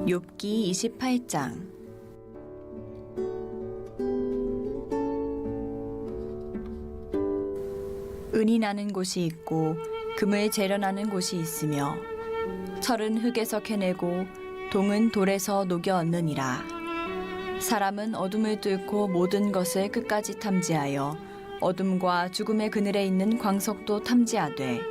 욥기 28장. 은이 나는 곳이 있고 금을 재련하는 곳이 있으며 철은 흙에서 캐내고 동은 돌에서 녹여 얻느니라. 사람은 어둠을 뚫고 모든 것을 끝까지 탐지하여 어둠과 죽음의 그늘에 있는 광석도 탐지하되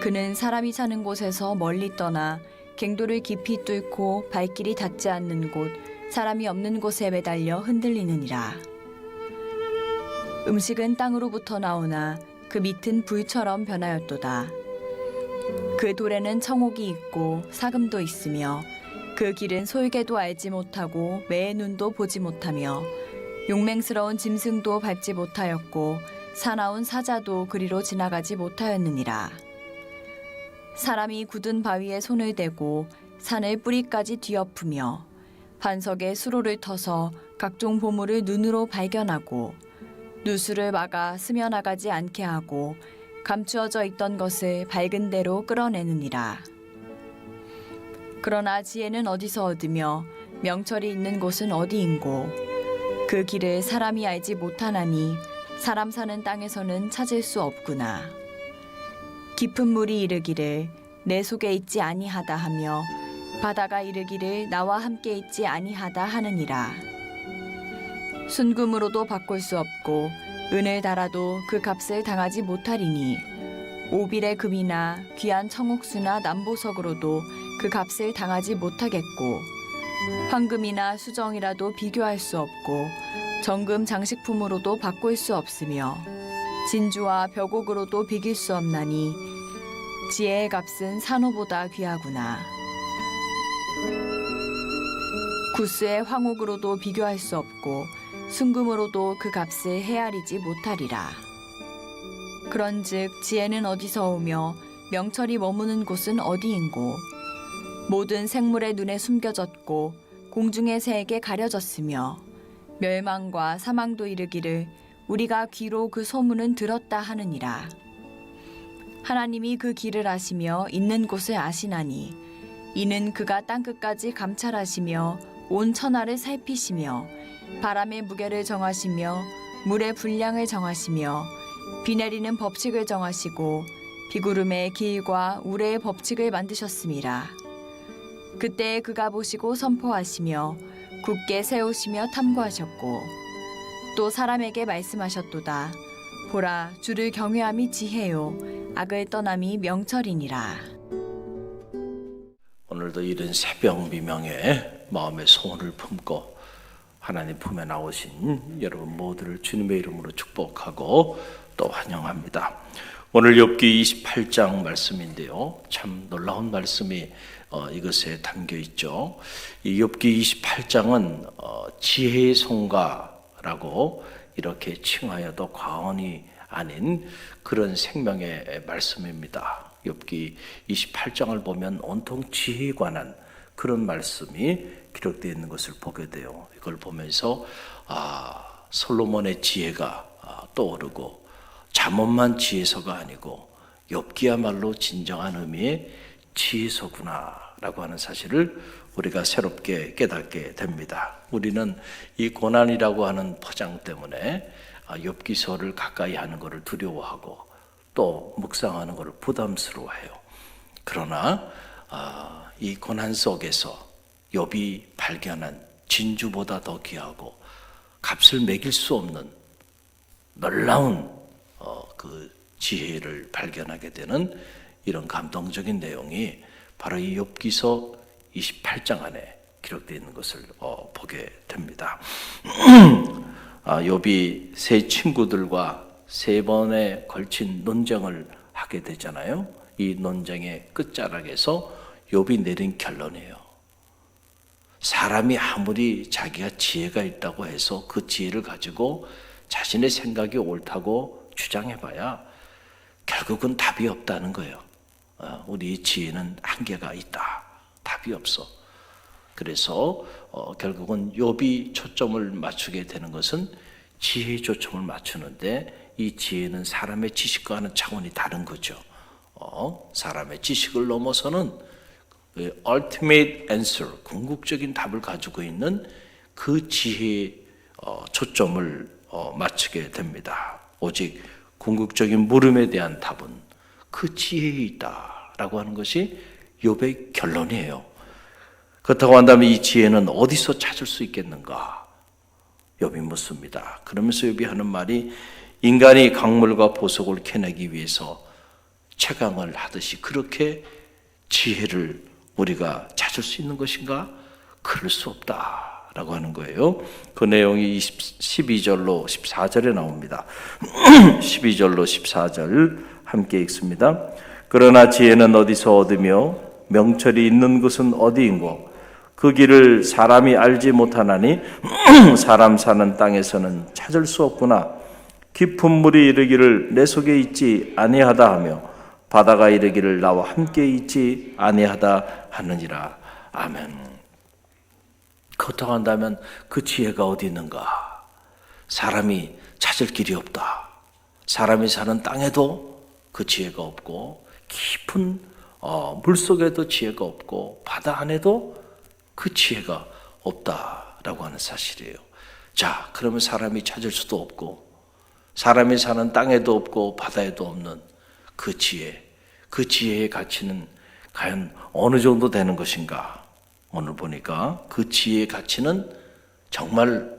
그는 사람이 사는 곳에서 멀리 떠나 갱도를 깊이 뚫고 발길이 닿지 않는 곳, 사람이 없는 곳에 매달려 흔들리느니라. 음식은 땅으로부터 나오나 그 밑은 불처럼 변하였도다. 그 돌에는 청옥이 있고 사금도 있으며 그 길은 솔개도 알지 못하고 매의 눈도 보지 못하며 용맹스러운 짐승도 밟지 못하였고 사나운 사자도 그리로 지나가지 못하였느니라. 사람이 굳은 바위에 손을 대고 산을 뿌리까지 뒤엎으며 반석에 수로를 터서 각종 보물을 눈으로 발견하고 누수를 막아 스며나가지 않게 하고 감추어져 있던 것을 밝은 대로 끌어내느니라. 그러나 지혜는 어디서 얻으며 명철이 있는 곳은 어디인고 그 길을 사람이 알지 못하나니 사람 사는 땅에서는 찾을 수 없구나. 깊은 물이 이르기를 내 속에 있지 아니하다 하며 바다가 이르기를 나와 함께 있지 아니하다 하느니라. 순금으로도 바꿀 수 없고 은을 달아도 그 값을 당하지 못하리니 오빌의 금이나 귀한 청옥수나 남보석으로도 그 값을 당하지 못하겠고 황금이나 수정이라도 비교할 수 없고 정금 장식품으로도 바꿀 수 없으며 진주와 벽옥으로도 비길 수 없나니 지혜의 값은 산호보다 귀하구나. 구스의 황옥으로도 비교할 수 없고 순금으로도 그 값을 헤아리지 못하리라. 그런즉 지혜는 어디서 오며 명철이 머무는 곳은 어디인고 모든 생물의 눈에 숨겨졌고 공중의 새에게 가려졌으며 멸망과 사망도 이르기를 우리가 귀로 그 소문은 들었다 하느니라. 하나님이 그 길을 아시며 있는 곳을 아시나니 이는 그가 땅끝까지 감찰하시며 온 천하를 살피시며 바람의 무게를 정하시며 물의 분량을 정하시며 비 내리는 법칙을 정하시고 비구름의 길과 우레의 법칙을 만드셨음이라. 그때 그가 보시고 선포하시며 굳게 세우시며 탐구하셨고 또 사람에게 말씀하셨도다. 보라, 주를 경외함이 지혜요 악을 떠남이 명철이니라. 오늘도 이른 새벽 미명에 마음의 소원을 품고 하나님 품에 나오신 여러분 모두를 주님의 이름으로 축복하고 또 환영합니다. 오늘 욥기 28장 말씀인데요, 참 놀라운 말씀이 이것에 담겨 있죠. 이 욥기 28장은 지혜의 송가라고 이렇게 칭하여도 과언이 아닌 그런 생명의 말씀입니다. 욥기 28장을 보면 온통 지혜에 관한 그런 말씀이 기록되어 있는 것을 보게 돼요. 이걸 보면서 솔로몬의 지혜가 떠오르고 잠언만 지혜서가 아니고 욥기야말로 진정한 의미의 지혜서구나라고 하는 사실을 우리가 새롭게 깨닫게 됩니다. 우리는 이 고난이라고 하는 포장 때문에 욥기서를 가까이 하는 것을 두려워하고 또 묵상하는 것을 부담스러워해요. 그러나 이 고난 속에서 욥이 발견한 진주보다 더 귀하고 값을 매길 수 없는 놀라운 그 지혜를 발견하게 되는 이런 감동적인 내용이 바로 이 욥기서 28장 안에 기록되어 있는 것을 보게 됩니다. 욥이 세 친구들과 세 번에 걸친 논쟁을 하게 되잖아요. 이 논쟁의 끝자락에서 욥이 내린 결론이에요. 사람이 아무리 자기가 지혜가 있다고 해서 그 지혜를 가지고 자신의 생각이 옳다고 주장해봐야 결국은 답이 없다는 거예요. 우리 지혜는 한계가 있다. 답이 없어. 그래서 결국은 욥이 초점을 맞추게 되는 것은 지혜에 초점을 맞추는데 이 지혜는 사람의 지식과는 차원이 다른 거죠. 사람의 지식을 넘어서는 ultimate answer, 궁극적인 답을 가지고 있는 그 지혜에 초점을 맞추게 됩니다. 오직 궁극적인 물음에 대한 답은 그 지혜에 있다라고 하는 것이 욥의 결론이에요. 그렇다고 한다면 이 지혜는 어디서 찾을 수 있겠는가? 욥이 묻습니다. 그러면서 욥이 하는 말이 인간이 강물과 보석을 캐내기 위해서 채광을 하듯이 그렇게 지혜를 우리가 찾을 수 있는 것인가? 그럴 수 없다라고 하는 거예요. 그 내용이 12절로 14절에 나옵니다. 12절로 14절 함께 읽습니다. 그러나 지혜는 어디서 얻으며 명철이 있는 곳은 어디인고 그 길을 사람이 알지 못하나니 사람 사는 땅에서는 찾을 수 없구나. 깊은 물이 이르기를 내 속에 있지 아니하다 하며 바다가 이르기를 나와 함께 있지 아니하다 하느니라. 아멘. 그렇다고 한다면 그 지혜가 어디 있는가? 사람이 찾을 길이 없다. 사람이 사는 땅에도 그 지혜가 없고 깊은 물속에도 지혜가 없고 바다 안에도 그 지혜가 없다라고 하는 사실이에요. 자, 그러면 사람이 찾을 수도 없고 사람이 사는 땅에도 없고 바다에도 없는 그 지혜, 그 지혜의 가치는 과연 어느 정도 되는 것인가? 오늘 보니까 그 지혜의 가치는 정말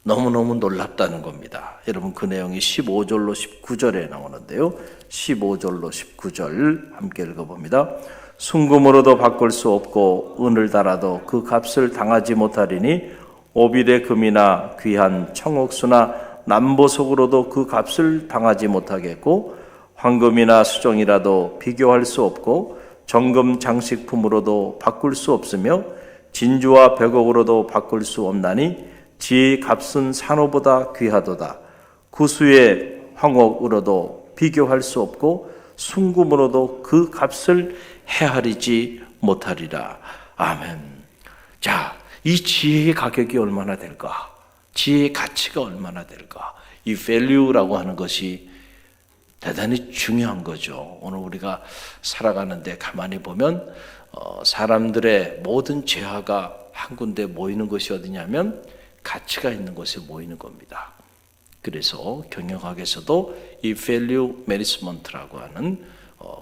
너무너무 놀랍다는 겁니다. 여러분 그 내용이 15절로 19절에 나오는데요. 15절로 19절 함께 읽어봅니다. 순금으로도 바꿀 수 없고 은을 달아도 그 값을 당하지 못하리니 오빌의 금이나 귀한 청옥수나 남보석으로도 그 값을 당하지 못하겠고 황금이나 수정이라도 비교할 수 없고 정금 장식품으로도 바꿀 수 없으며 진주와 백옥으로도 바꿀 수 없나니 지혜의 값은 산호보다 귀하도다. 구수의 황옥으로도 비교할 수 없고 순금으로도 그 값을 헤아리지 못하리라. 아멘. 자, 이 지혜의 가격이 얼마나 될까? 지혜의 가치가 얼마나 될까? 이 value라고 하는 것이 대단히 중요한 거죠. 오늘 우리가 살아가는데 가만히 보면 사람들의 모든 재화가 한 군데 모이는 것이 어디냐면 가치가 있는 곳에 모이는 겁니다. 그래서 경영학에서도 이 value management라고 하는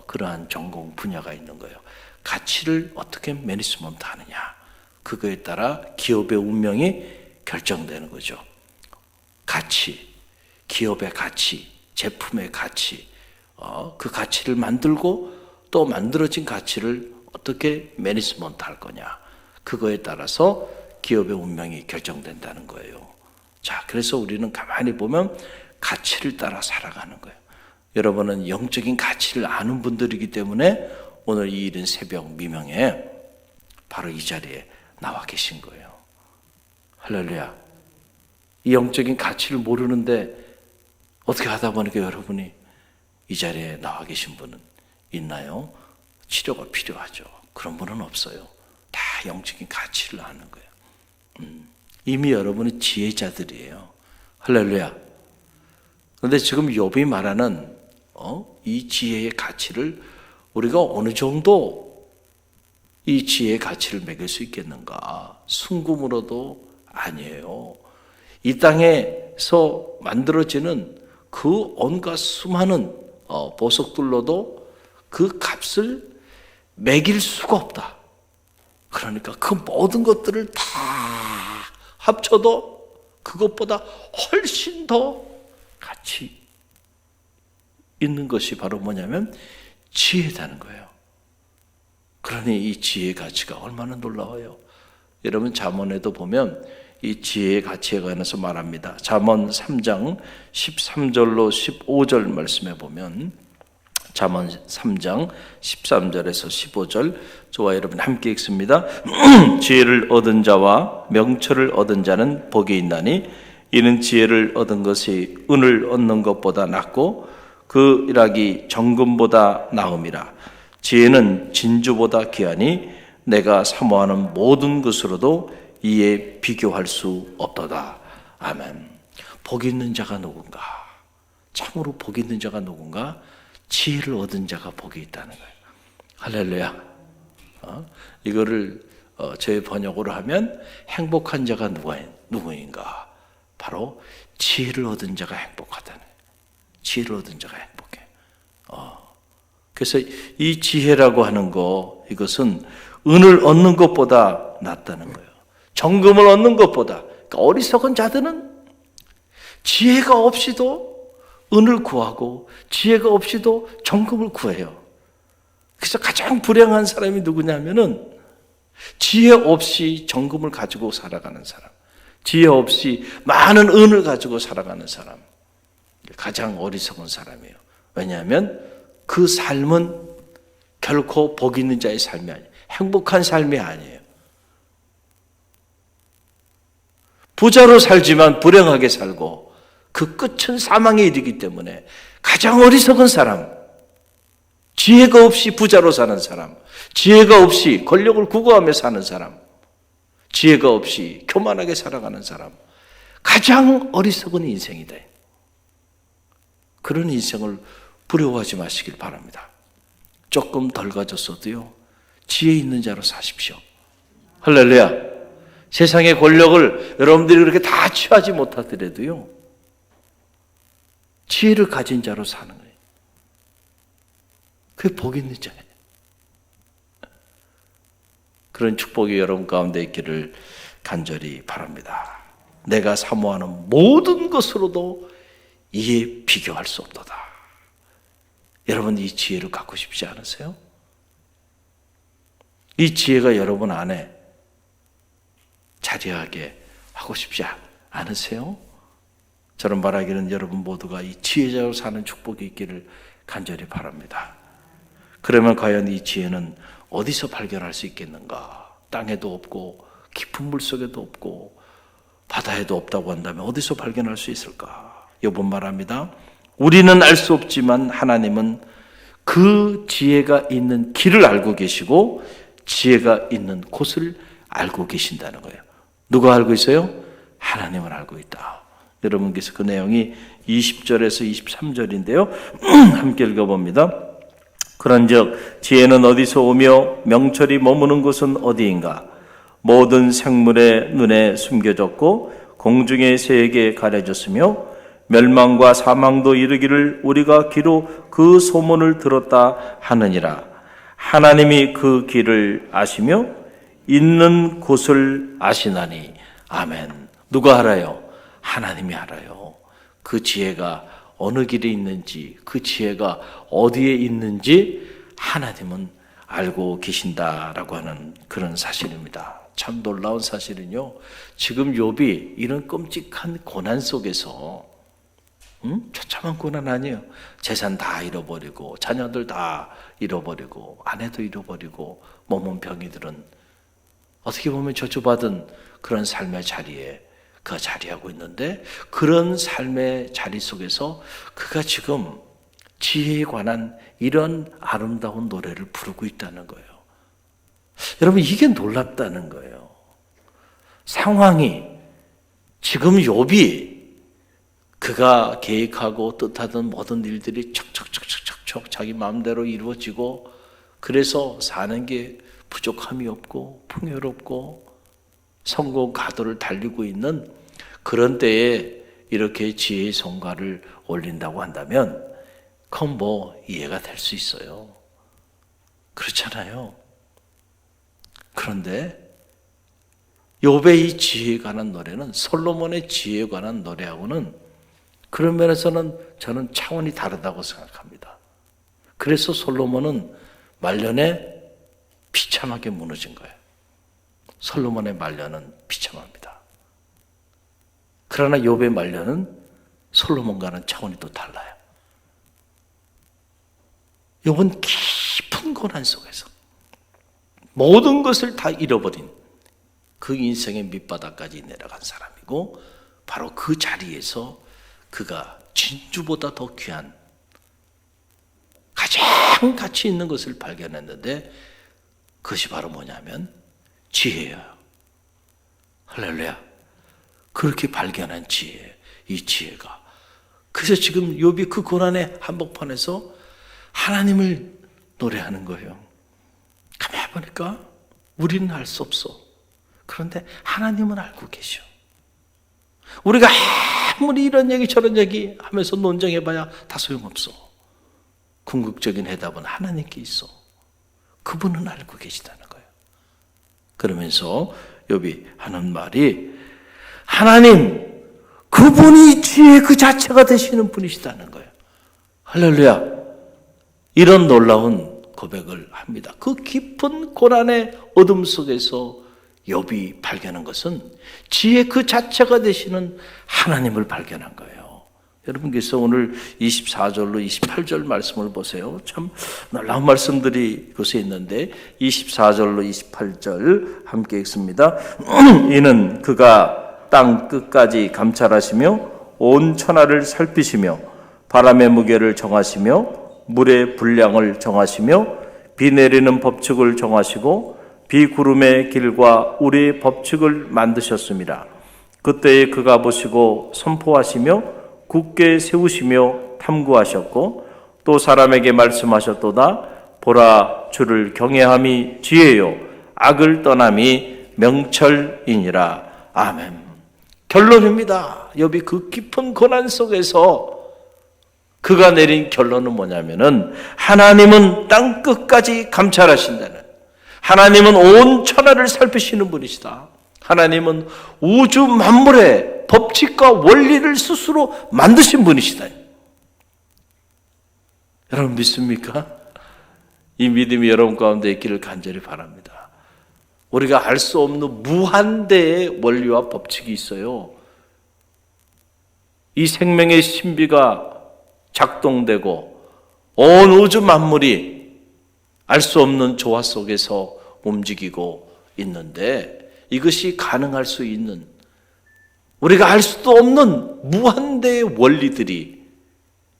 그러한 전공 분야가 있는 거예요. 가치를 어떻게 매니지먼트 하느냐. 그거에 따라 기업의 운명이 결정되는 거죠. 가치, 기업의 가치, 제품의 가치, 그 가치를 만들고 또 만들어진 가치를 어떻게 매니지먼트 할 거냐. 그거에 따라서 기업의 운명이 결정된다는 거예요. 자, 그래서 우리는 가만히 보면 가치를 따라 살아가는 거예요. 여러분은 영적인 가치를 아는 분들이기 때문에 오늘 이 이른 새벽 미명에 바로 이 자리에 나와 계신 거예요. 할렐루야. 이 영적인 가치를 모르는데 어떻게 하다 보니까 여러분이 이 자리에 나와 계신 분은 있나요? 치료가 필요하죠. 그런 분은 없어요. 다 영적인 가치를 아는 거예요. 이미 여러분은 지혜자들이에요. 할렐루야. 그런데 지금 욥이 말하는 이 지혜의 가치를 우리가 어느 정도 이 지혜의 가치를 매길 수 있겠는가? 순금으로도 아니에요. 이 땅에서 만들어지는 그 온갖 수많은 보석들로도 그 값을 매길 수가 없다. 그러니까 그 모든 것들을 다 합쳐도 그것보다 훨씬 더 가치 있는 것이 바로 뭐냐면 지혜다는 거예요. 그러니 이 지혜의 가치가 얼마나 놀라워요. 여러분 잠언에도 보면 이 지혜의 가치에 관해서 말합니다. 잠언 3장 13절로 15절 말씀에 보면 잠언 3장 13절에서 15절 저와 여러분 함께 읽습니다. 지혜를 얻은 자와 명철을 얻은 자는 복이 있나니 이는 지혜를 얻은 것이 은을 얻는 것보다 낫고 그 일하기 정금보다 나음이라. 지혜는 진주보다 귀하니 내가 사모하는 모든 것으로도 이에 비교할 수 없도다. 아멘. 복 있는 자가 누군가? 참으로 복 있는 자가 누군가? 지혜를 얻은 자가 복이 있다는 거예요. 할렐루야. 이거를 제 번역으로 하면 행복한 자가 누구인가? 바로 지혜를 얻은 자가 행복하다는 거예요. 지혜를 얻은 자가 행복해. 그래서 이 지혜라고 하는 거, 이것은 은을 얻는 것보다 낫다는 거예요. 정금을 얻는 것보다. 그러니까 어리석은 자들은 지혜가 없이도 은을 구하고 지혜가 없이도 정금을 구해요. 그래서 가장 불행한 사람이 누구냐면은 지혜 없이 정금을 가지고 살아가는 사람, 지혜 없이 많은 은을 가지고 살아가는 사람, 가장 어리석은 사람이에요. 왜냐하면 그 삶은 결코 복 있는 자의 삶이 아니에요. 행복한 삶이 아니에요. 부자로 살지만 불행하게 살고 그 끝은 사망에 이르기 때문에 가장 어리석은 사람, 지혜가 없이 부자로 사는 사람, 지혜가 없이 권력을 구거하며 사는 사람, 지혜가 없이 교만하게 살아가는 사람, 가장 어리석은 인생이다. 그런 인생을 부러워하지 마시길 바랍니다. 조금 덜 가졌어도요, 지혜 있는 자로 사십시오. 할렐루야. 세상의 권력을 여러분들이 그렇게 다 취하지 못하더라도요, 지혜를 가진 자로 사는 거예요. 그게 복 있는 자예요. 그런 축복이 여러분 가운데 있기를 간절히 바랍니다. 내가 사모하는 모든 것으로도 이에 비교할 수 없도다. 여러분 이 지혜를 갖고 싶지 않으세요? 이 지혜가 여러분 안에 자리하게 하고 싶지 않으세요? 저는 말하기는 여러분 모두가 이 지혜자로 사는 축복이 있기를 간절히 바랍니다. 그러면 과연 이 지혜는 어디서 발견할 수 있겠는가? 땅에도 없고 깊은 물속에도 없고 바다에도 없다고 한다면 어디서 발견할 수 있을까? 욥은 말합니다. 우리는 알 수 없지만 하나님은 그 지혜가 있는 길을 알고 계시고 지혜가 있는 곳을 알고 계신다는 거예요. 누가 알고 있어요? 하나님은 알고 있다. 여러분께서 그 내용이 20절에서 23절인데요. 함께 읽어봅니다. 그런즉 지혜는 어디서 오며 명철이 머무는 곳은 어디인가? 모든 생물의 눈에 숨겨졌고 공중의 새에게 가려졌으며 멸망과 사망도 이르기를 우리가 귀로 그 소문을 들었다 하느니라. 하나님이 그 길을 아시며 있는 곳을 아시나니. 아멘. 누가 알아요? 하나님이 알아요. 그 지혜가 어느 길에 있는지, 그 지혜가 어디에 있는지 하나님은 알고 계신다라고 하는 그런 사실입니다. 참 놀라운 사실은요, 지금 욥이 이런 끔찍한 고난 속에서 처참한 고난 아니에요. 재산 다 잃어버리고 자녀들 다 잃어버리고 아내도 잃어버리고 몸은 병이들은 어떻게 보면 저주받은 그런 삶의 자리에 그가 자리하고 있는데, 그런 삶의 자리 속에서 그가 지금 지혜에 관한 이런 아름다운 노래를 부르고 있다는 거예요. 여러분 이게 놀랍다는 거예요. 상황이 지금 욥이 그가 계획하고 뜻하던 모든 일들이 척척척척척 자기 마음대로 이루어지고, 그래서 사는 게 부족함이 없고 풍요롭고 성공 가도를 달리고 있는 그런 때에 이렇게 지혜의 성과를 올린다고 한다면 그건 뭐 이해가 될 수 있어요. 그렇잖아요. 그런데 욥의 이 지혜에 관한 노래는 솔로몬의 지혜에 관한 노래하고는 그런 면에서는 저는 차원이 다르다고 생각합니다. 그래서 솔로몬은 말년에 비참하게 무너진 거예요. 솔로몬의 말년은 비참합니다. 그러나 욥의 말년은 솔로몬과는 차원이 또 달라요. 욥은 깊은 고난 속에서 모든 것을 다 잃어버린 그 인생의 밑바닥까지 내려간 사람이고, 바로 그 자리에서 그가 진주보다 더 귀한 가장 가치 있는 것을 발견했는데, 그것이 바로 뭐냐면 지혜예요. 할렐루야. 그렇게 발견한 지혜, 이 지혜가. 그래서 지금 욥이 그 고난의 한복판에서 하나님을 노래하는 거예요. 가만 보니까 우리는 알 수 없어. 그런데 하나님은 알고 계셔. 우리가 아무리 이런 얘기 저런 얘기 하면서 논쟁해봐야 다 소용없어. 궁극적인 해답은 하나님께 있어. 그분은 알고 계시다는 거예요. 그러면서 욥이 하는 말이 하나님, 그분이 지혜 그 자체가 되시는 분이시다는 거예요. 할렐루야. 이런 놀라운 고백을 합니다. 그 깊은 고난의 어둠 속에서 욥이 발견한 것은 지혜 그 자체가 되시는 하나님을 발견한 거예요. 여러분께서 오늘 24절로 28절 말씀을 보세요. 참 놀라운 말씀들이 그것에 있는데 24절로 28절 함께 읽습니다. 이는 그가 땅 끝까지 감찰하시며 온 천하를 살피시며 바람의 무게를 정하시며 물의 분량을 정하시며 비 내리는 법칙을 정하시고 비구름의 길과 우리의 법칙을 만드셨습니다. 그때에 그가 보시고 선포하시며 굳게 세우시며 탐구하셨고 또 사람에게 말씀하셨도다. 보라, 주를 경외함이 지혜요 악을 떠남이 명철이니라. 아멘. 결론입니다. 욥이 그 깊은 고난 속에서 그가 내린 결론은 뭐냐면은 하나님은 땅 끝까지 감찰하신다는, 하나님은 온 천하를 살피시는 분이시다. 하나님은 우주 만물의 법칙과 원리를 스스로 만드신 분이시다. 여러분 믿습니까? 이 믿음이 여러분 가운데 있기를 간절히 바랍니다. 우리가 알 수 없는 무한대의 원리와 법칙이 있어요. 이 생명의 신비가 작동되고 온 우주 만물이 알 수 없는 조화 속에서 움직이고 있는데 이것이 가능할 수 있는, 우리가 알 수도 없는 무한대의 원리들이,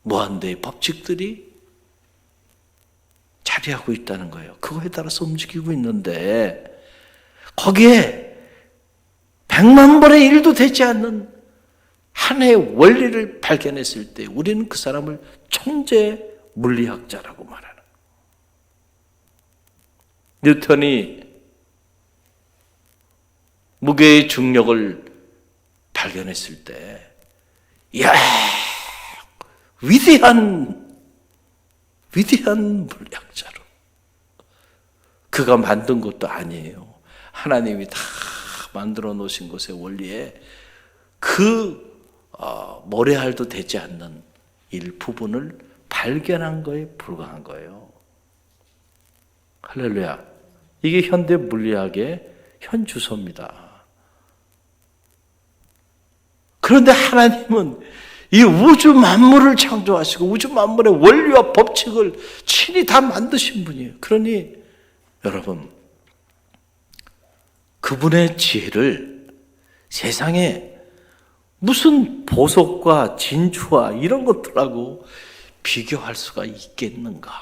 무한대의 법칙들이 자리하고 있다는 거예요. 그거에 따라서 움직이고 있는데 거기에 100만 번의 1도 되지 않는 하나의 원리를 발견했을 때 우리는 그 사람을 천재 물리학자라고 말하는 거예요. 뉴턴이 무게의 중력을 발견했을 때, 이야, 위대한 물리학자로. 그가 만든 것도 아니에요. 하나님이 다 만들어 놓으신 것의 원리에 모래알도 되지 않는 일부분을 발견한 거에 불과한 거예요. 할렐루야. 이게 현대 물리학의 현주소입니다. 그런데 하나님은 이 우주 만물을 창조하시고 우주 만물의 원리와 법칙을 친히 다 만드신 분이에요. 그러니 여러분, 그분의 지혜를 세상에 무슨 보석과 진주와 이런 것들하고 비교할 수가 있겠는가?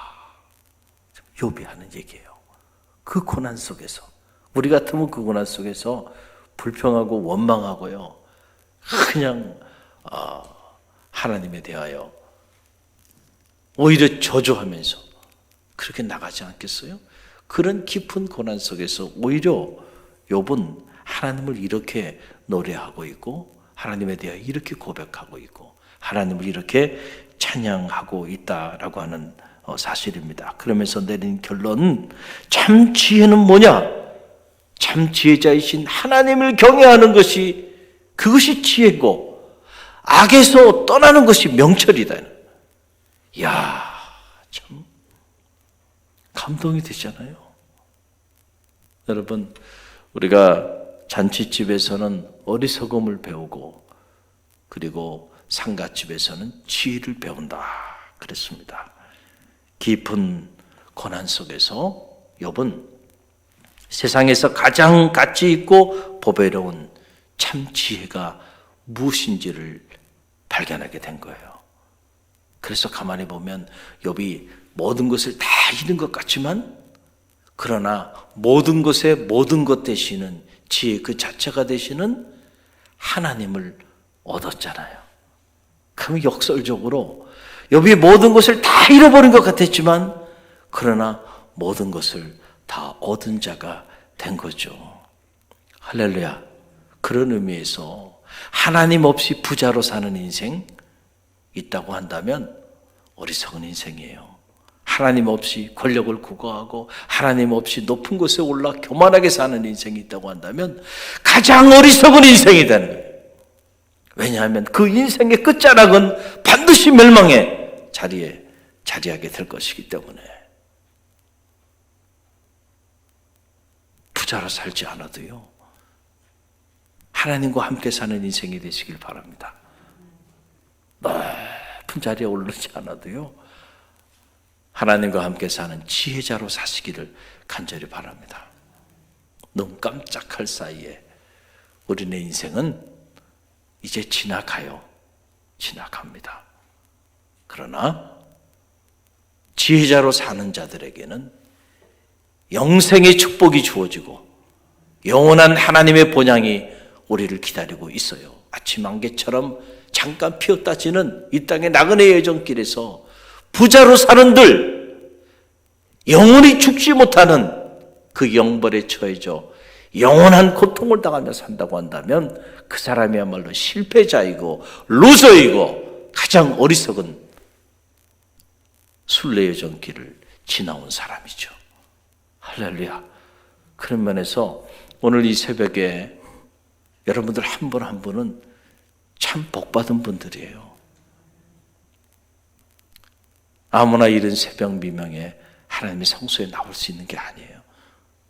욥이 하는 얘기예요. 그 고난 속에서, 우리 같으면 그 고난 속에서 불평하고 원망하고요, 그냥 하나님에 대하여 오히려 저주하면서 그렇게 나가지 않겠어요? 그런 깊은 고난 속에서 오히려 욥은 하나님을 이렇게 노래하고 있고 하나님에 대하여 이렇게 고백하고 있고 하나님을 이렇게 찬양하고 있다라고 하는 사실입니다. 그러면서 내린 결론은 참 지혜는 뭐냐? 참 지혜자이신 하나님을 경외하는 것이, 그것이 지혜고 악에서 떠나는 것이 명철이다. 이야, 참 감동이 되잖아요. 여러분, 우리가 잔치집에서는 어리석음을 배우고 그리고 상가집에서는 지혜를 배운다 그랬습니다. 깊은 고난 속에서 욥은 세상에서 가장 가치 있고 보배로운 참 지혜가 무엇인지를 발견하게 된 거예요. 그래서 가만히 보면 욥이 모든 것을 다 잃은 것 같지만, 그러나 모든 것에 모든 것 되시는 지혜 그 자체가 되시는 하나님을 얻었잖아요. 그럼 역설적으로 욥이 모든 것을 다 잃어버린 것 같았지만, 그러나 모든 것을 다 얻은 자가 된 거죠. 할렐루야. 그런 의미에서 하나님 없이 부자로 사는 인생 있다고 한다면 어리석은 인생이에요. 하나님 없이 권력을 구가하고 하나님 없이 높은 곳에 올라 교만하게 사는 인생이 있다고 한다면 가장 어리석은 인생이 되는 거예요. 왜냐하면 그 인생의 끝자락은 반드시 멸망의 자리에 자리하게 될 것이기 때문에 부자로 살지 않아도요, 하나님과 함께 사는 인생이 되시길 바랍니다. 높은 자리에 오르지 않아도요, 하나님과 함께 사는 지혜자로 사시기를 간절히 바랍니다. 눈 깜짝할 사이에 우리네 인생은 이제 지나갑니다. 그러나 지혜자로 사는 자들에게는 영생의 축복이 주어지고 영원한 하나님의 본향이 우리를 기다리고 있어요. 아침 안개처럼 잠깐 피었다 지는 이 땅의 나그네 여정길에서 부자로 사는들, 영원히 죽지 못하는 그 영벌에 처해져 영원한 고통을 당하며 산다고 한다면 그 사람이야말로 실패자이고 루저이고 가장 어리석은 순례 여정길을 지나온 사람이죠. 할렐루야. 그런 면에서 오늘 이 새벽에 여러분들 한 분 한 분은 참 복받은 분들이에요. 아무나 이른 새벽 미명에 하나님의 성소에 나올 수 있는 게 아니에요.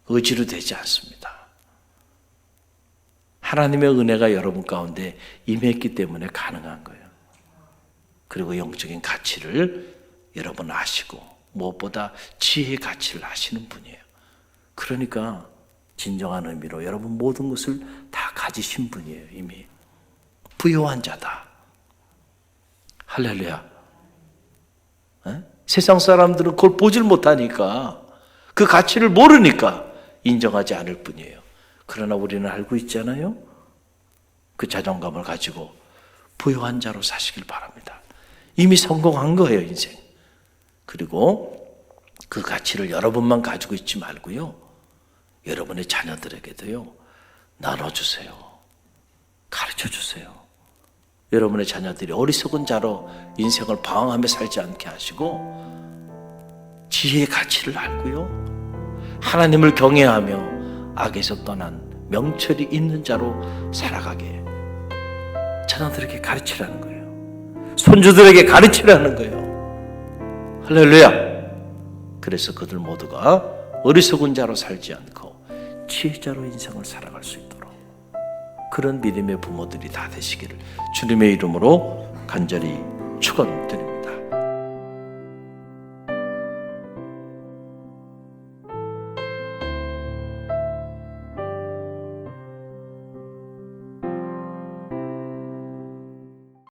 의지로 되지 않습니다. 하나님의 은혜가 여러분 가운데 임했기 때문에 가능한 거예요. 그리고 영적인 가치를 여러분 아시고 무엇보다 지혜의 가치를 아시는 분이에요. 그러니까 진정한 의미로 여러분 모든 것을 다 가지신 분이에요. 이미 부요한 자다. 할렐루야. 세상 사람들은 그걸 보질 못하니까, 그 가치를 모르니까 인정하지 않을 뿐이에요. 그러나 우리는 알고 있잖아요. 그 자존감을 가지고 부요한 자로 사시길 바랍니다. 이미 성공한 거예요, 인생. 그리고 그 가치를 여러분만 가지고 있지 말고요, 여러분의 자녀들에게도요 나눠주세요. 가르쳐주세요. 여러분의 자녀들이 어리석은 자로 인생을 방황하며 살지 않게 하시고 지혜의 가치를 알고요, 하나님을 경외하며 악에서 떠난 명철이 있는 자로 살아가게 자녀들에게 가르치라는 거예요. 손주들에게 가르치라는 거예요. 할렐루야. 그래서 그들 모두가 어리석은 자로 살지 않고 지혜자로 인생을 살아갈 수 있도록 그런 믿음의 부모들이 다 되시기를 주님의 이름으로 간절히 축원드립니다.